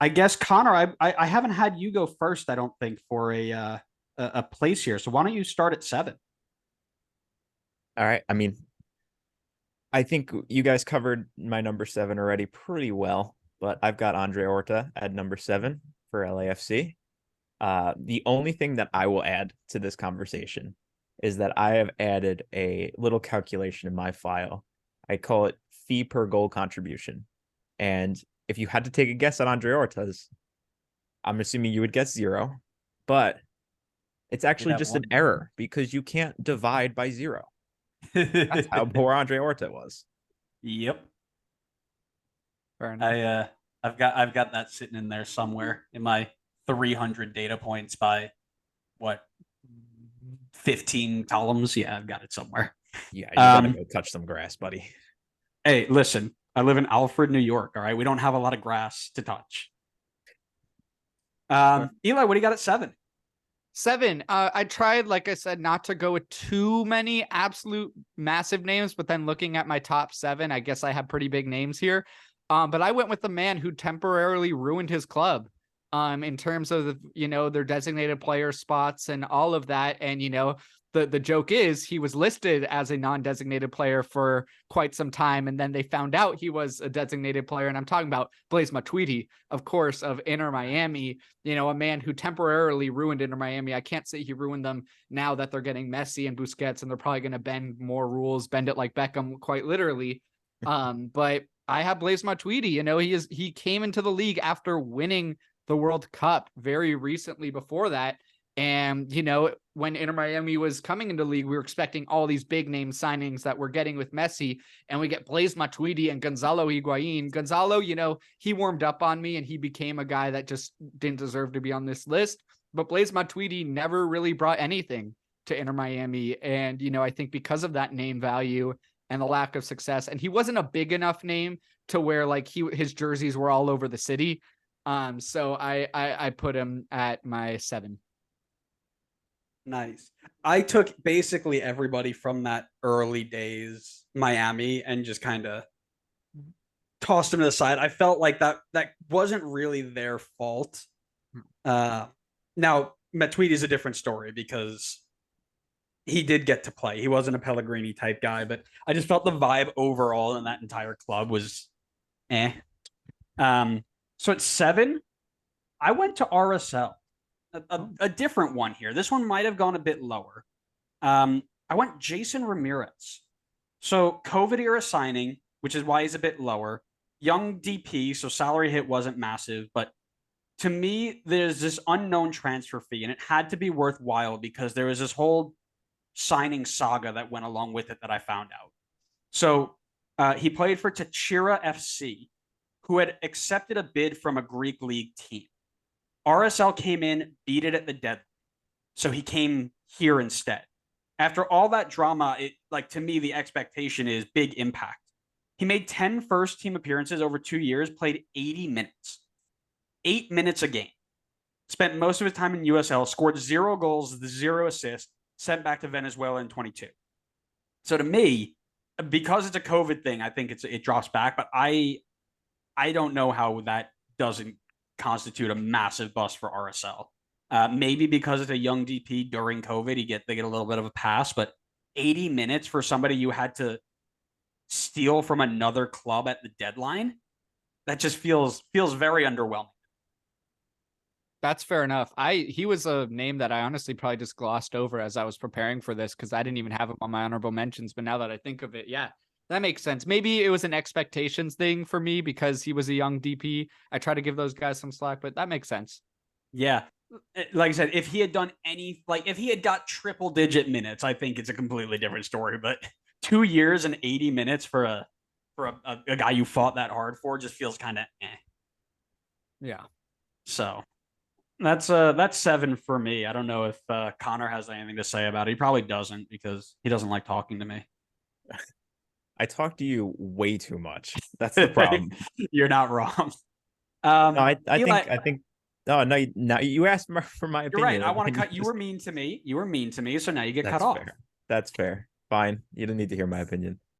I guess Connor, I haven't had you go first. I don't think for a place here. So why don't you start at 7? All right. I mean, I think you guys covered my number 7 already pretty well, but I've got Andre Horta at number 7 for LAFC. The only thing that I will add to this conversation is that I have added a little calculation in my file. I call it fee per goal contribution. And if you had to take a guess on Andre Horta's, I'm assuming you would guess 0, but it's You'd actually have just an one. error because you can't divide by 0. That's how poor Andre Horta was. Yep. Fair enough. I've got that sitting in there somewhere in my 300 data points by what 15 columns. Yeah, I've got it somewhere. Yeah, you gotta go touch some grass, buddy. Hey, listen, I live in Alfred, New York. All right, we don't have a lot of grass to touch. Eli, what do you got at 7? 7. I tried, like I said, not to go with too many absolute massive names, but then looking at my top 7, I guess I have pretty big names here. But I went with the man who temporarily ruined his club in terms of, their designated player spots and all of that. And, the joke is he was listed as a non-designated player for quite some time, and then they found out he was a designated player. And I'm talking about Blaise Matuidi, of course, of Inter Miami, a man who temporarily ruined Inter Miami. I can't say he ruined them now that they're getting Messi and Busquets, and they're probably going to bend more rules, bend it like Beckham, quite literally. But I have Blaise Matuidi. He came into the league after winning the World Cup very recently before that. And, when Inter Miami was coming into the league, we were expecting all these big name signings that we're getting with Messi, and we get Blaise Matuidi and Gonzalo Higuain. Gonzalo, he warmed up on me and he became a guy that just didn't deserve to be on this list. But Blaise Matuidi never really brought anything to Inter Miami. And, I think because of that name value and the lack of success, and he wasn't a big enough name to where like his jerseys were all over the city. So I put him at my 7. Nice. I took basically everybody from that early days Miami and just kind of tossed them to the side. I felt like that wasn't really their fault. Now Matuidi is a different story because he did get to play. He wasn't a Pellegrini type guy, but I just felt the vibe overall in that entire club was eh. So at 7, I went to RSL. A different one here. This one might have gone a bit lower. I went Jason Ramirez. So COVID era signing, which is why he's a bit lower. Young DP, so salary hit wasn't massive, but to me, there's this unknown transfer fee, and it had to be worthwhile because there was this whole signing saga that went along with it that I found out. So he played for Tachira FC, who had accepted a bid from a Greek league team. RSL came in, beat it at the deadline. So he came here instead. After all that drama, to me, the expectation is big impact. He made 10 first team appearances over 2 years, played 80 minutes. 8 minutes a game. Spent most of his time in USL, scored 0 goals, 0 assists, sent back to Venezuela in 22. So to me, because it's a COVID thing, I think it drops back, but I don't know how that doesn't constitute a massive bust for RSL. Maybe because it's a young DP during COVID, they get a little bit of a pass, but 80 minutes for somebody you had to steal from another club at the deadline, that just feels very underwhelming. That's fair enough. He was a name that I honestly probably just glossed over as I was preparing for this because I didn't even have him on my honorable mentions. But now that I think of it, yeah, that makes sense. Maybe it was an expectations thing for me because he was a young DP. I try to give those guys some slack, but that makes sense. Yeah. Like I said, if he had done if he had got triple digit minutes, I think it's a completely different story. But 2 years and 80 minutes for a guy you fought that hard for just feels kind of eh. Yeah. So that's 7 for me. I don't know if Connor has anything to say about it. He probably doesn't because he doesn't like talking to me. I talk to you way too much. That's the problem. You're not wrong. No, I Eli, think. Oh no, now you asked for my you're opinion. right. I want to cut. You were mean to me. You were mean to me, so now you get cut That's off. fair. That's fair. Fine. You don't need to hear my opinion.